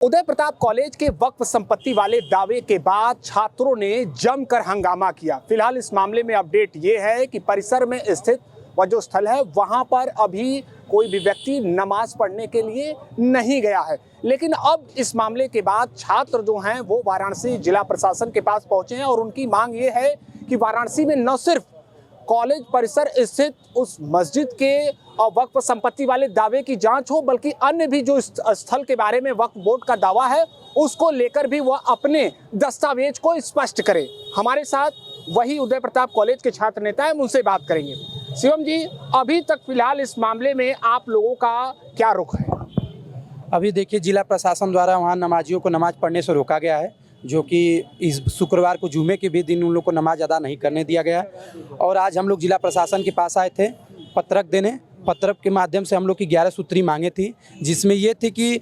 Uday Pratap college के वक्फ संपत्ति वाले दावे के बाद छात्रों ने जमकर हंगामा किया। फिलहाल इस मामले में अपडेट ये है कि परिसर में स्थित वह जो स्थल है वहां पर अभी कोई भी व्यक्ति नमाज पढ़ने के लिए नहीं गया है, लेकिन अब इस मामले के बाद छात्र जो हैं वो वाराणसी जिला प्रशासन के पास पहुंचे हैं और उनकी मांग ये है कि वाराणसी में न सिर्फ कॉलेज परिसर स्थित उस मस्जिद के और वक्फ संपत्ति वाले दावे की जांच हो, बल्कि अन्य भी जो स्थल के बारे में वक्फ बोर्ड का दावा है उसको लेकर भी वह अपने दस्तावेज को स्पष्ट करे। हमारे साथ वही उदय प्रताप कॉलेज के छात्र नेता हैं, उनसे बात करेंगे। शिवम जी, अभी तक फिलहाल इस मामले में आप लोगों का क्या रुख है? अभी देखिए, जिला प्रशासन द्वारा वहाँ नमाजियों को नमाज पढ़ने से रोका गया है, जो कि इस शुक्रवार को जुमे के भी दिन उन लोग को नमाज अदा नहीं करने दिया गया। और आज हम लोग जिला प्रशासन के पास आए थे पत्रक देने। पत्रक के माध्यम से हम लोग की 11 सूत्री मांगे थी, जिसमें ये थी कि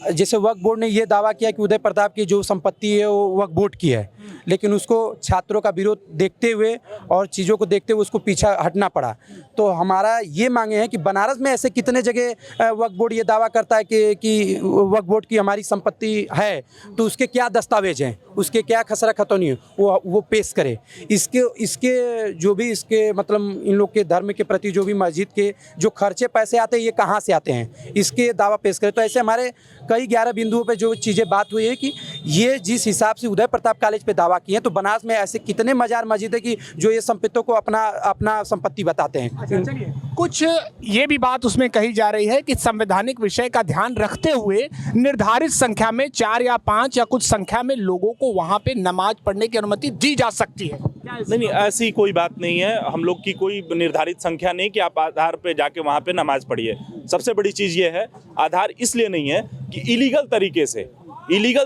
जैसे वक्फ बोर्ड ने ये दावा किया कि उदय प्रताप की जो संपत्ति है वो वक्फ बोर्ड की है, लेकिन उसको छात्रों का विरोध देखते हुए और चीज़ों को देखते हुए उसको पीछा हटना पड़ा। तो हमारा ये मांगे हैं कि बनारस में ऐसे कितने जगह वक्फ बोर्ड ये दावा करता है कि वक्फ बोर्ड की हमारी संपत्ति है, तो उसके क्या दस्तावेज हैं, उसके क्या खसरा खतौनी है, वो पेश करे। इसके जो भी इसके मतलब इन लोग के धर्म के प्रति जो भी मस्जिद के जो खर्चे पैसे आते हैं ये कहाँ से आते हैं, इसके दावा पेश करें। तो ऐसे हमारे कई 11 बिंदुओं पे जो चीज़ें बात हुई है कि ये जिस हिसाब से उदय प्रताप कॉलेज पे दावा किए हैं, तो बनारस में ऐसे कितने मजार मस्जिद है कि जो ये संपत्तियों को अपना संपत्ति बताते हैं। अच्छा, चलिए, कुछ ये भी बात उसमें कही जा रही है कि संवैधानिक विषय का ध्यान रखते हुए निर्धारित संख्या में 4 या 5 या कुछ संख्या में लोगों को वहाँ पे नमाज पढ़ने की अनुमति दी जा सकती है। नहीं, ऐसी कोई बात नहीं है। हम लोग की कोई निर्धारित संख्या नहीं कि आप आधार पे जाके वहाँ पे नमाज पढ़िए। सबसे बड़ी चीज़ ये है, आधार इसलिए नहीं है कि इलीगल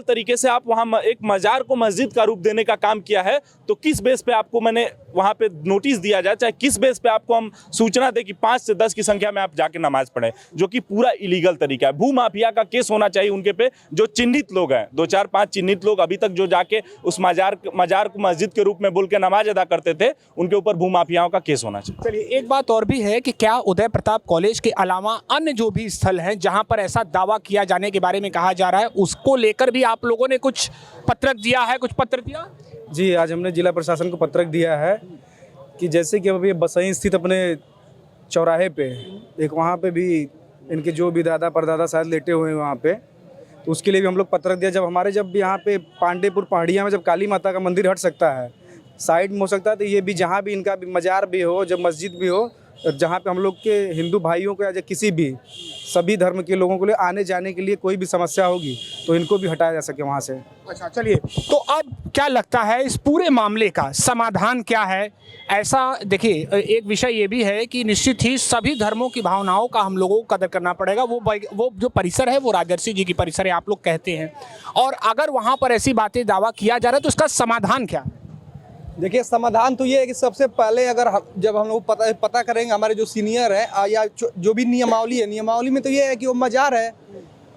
तरीके से आप वहाँ एक मजार को मस्जिद का रूप देने का काम किया है, तो किस बेस पे आपको मैंने वहाँ पे नोटिस दिया जाए, चाहे किस बेस पे आपको हम सूचना दें कि 5 से 10 की संख्या में आप जाके नमाज पढ़ें, जो कि पूरा इलीगल तरीका है। भू माफिया का केस होना चाहिए उनके पे। जो चिन्हित लोग हैं, 2 4 5 चिन्हित लोग अभी तक जो जाके उस मजार को मस्जिद के रूप में बोल के नमाज अदा करते थे, उनके ऊपर भू माफियाओं का केस होना चाहिए। चलिए, एक बात और भी है कि क्या उदय प्रताप कॉलेज के अलावा अन्य जो भी स्थल हैं जहाँ पर ऐसा दावा किया जाने के बारे में कहा जा रहा है, उसको लेकर भी आप लोगों ने कुछ पत्रक दिया है, कुछ पत्र दिया? जी, आज हमने जिला प्रशासन को पत्रक दिया है कि जैसे कि अभी बसई स्थित अपने चौराहे पे एक वहाँ पे भी इनके जो भी दादा परदादा शायद लेटे हुए हैं वहाँ पे, तो उसके लिए भी हम लोग पत्रक दिया। जब यहाँ पे पांडेपुर पहाड़िया में जब काली माता का मंदिर हट सकता है, साइड में हो सकता है, तो ये भी जहाँ भी इनका भी मजार भी हो, जब मस्जिद भी हो, जहाँ पे हम लोग के हिंदू भाइयों को या किसी भी सभी धर्म के लोगों को लिए आने जाने के लिए कोई भी समस्या होगी तो इनको भी हटाया जा सके वहाँ से। अच्छा, चलिए, तो अब क्या लगता है इस पूरे मामले का समाधान क्या है? ऐसा देखिए, एक विषय ये भी है कि निश्चित ही सभी धर्मों की भावनाओं का हम लोगों को कदर करना पड़ेगा। वो जो परिसर है वो राजर्षि जी की परिसर है, आप लोग कहते हैं, और अगर वहाँ पर ऐसी बातें दावा किया जा रहा है तो उसका समाधान क्या? देखिए, समाधान तो ये है कि सबसे पहले जब हम लोग पता करेंगे, हमारे जो सीनियर है या जो भी नियमावली में तो ये है कि वो मजार है,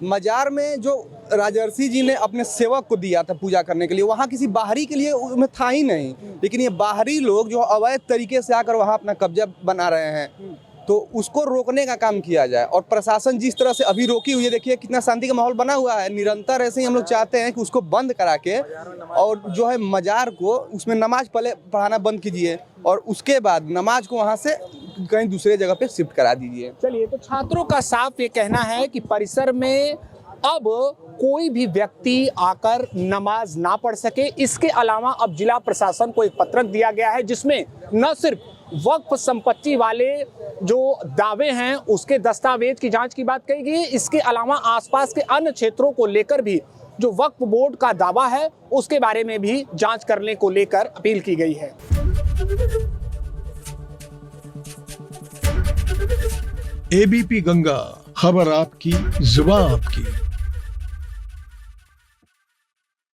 मजार में जो राजर्षि जी ने अपने सेवक को दिया था पूजा करने के लिए, वहाँ किसी बाहरी के लिए उसमें था ही नहीं। लेकिन ये बाहरी लोग जो अवैध तरीके से आकर वहाँ अपना कब्जा बना रहे हैं, तो उसको रोकने का काम किया जाए। और प्रशासन जिस तरह से अभी रोकी हुई है, देखिए कितना शांति का माहौल बना हुआ है। निरंतर ऐसे ही हम लोग चाहते हैं कि उसको बंद करा के और जो है मजार को उसमें नमाज पहले पढ़ाना बंद कीजिए और उसके बाद नमाज को वहाँ से कहीं दूसरे जगह पे शिफ्ट करा दीजिए। चलिए, तो छात्रों का साफ ये कहना है कि परिसर में अब कोई भी व्यक्ति आकर नमाज ना पढ़ सके। इसके अलावा अब जिला प्रशासन को एक पत्रक दिया गया है जिसमें न सिर्फ वक्फ संपत्ति वाले जो दावे हैं उसके दस्तावेज की जांच की बात कही गई है, इसके अलावा आसपास के अन्य क्षेत्रों को लेकर भी जो वक्फ बोर्ड का दावा है उसके बारे में भी जांच करने को लेकर अपील की गई है। एबीपी गंगा, खबर आपकी, जुबान आपकी।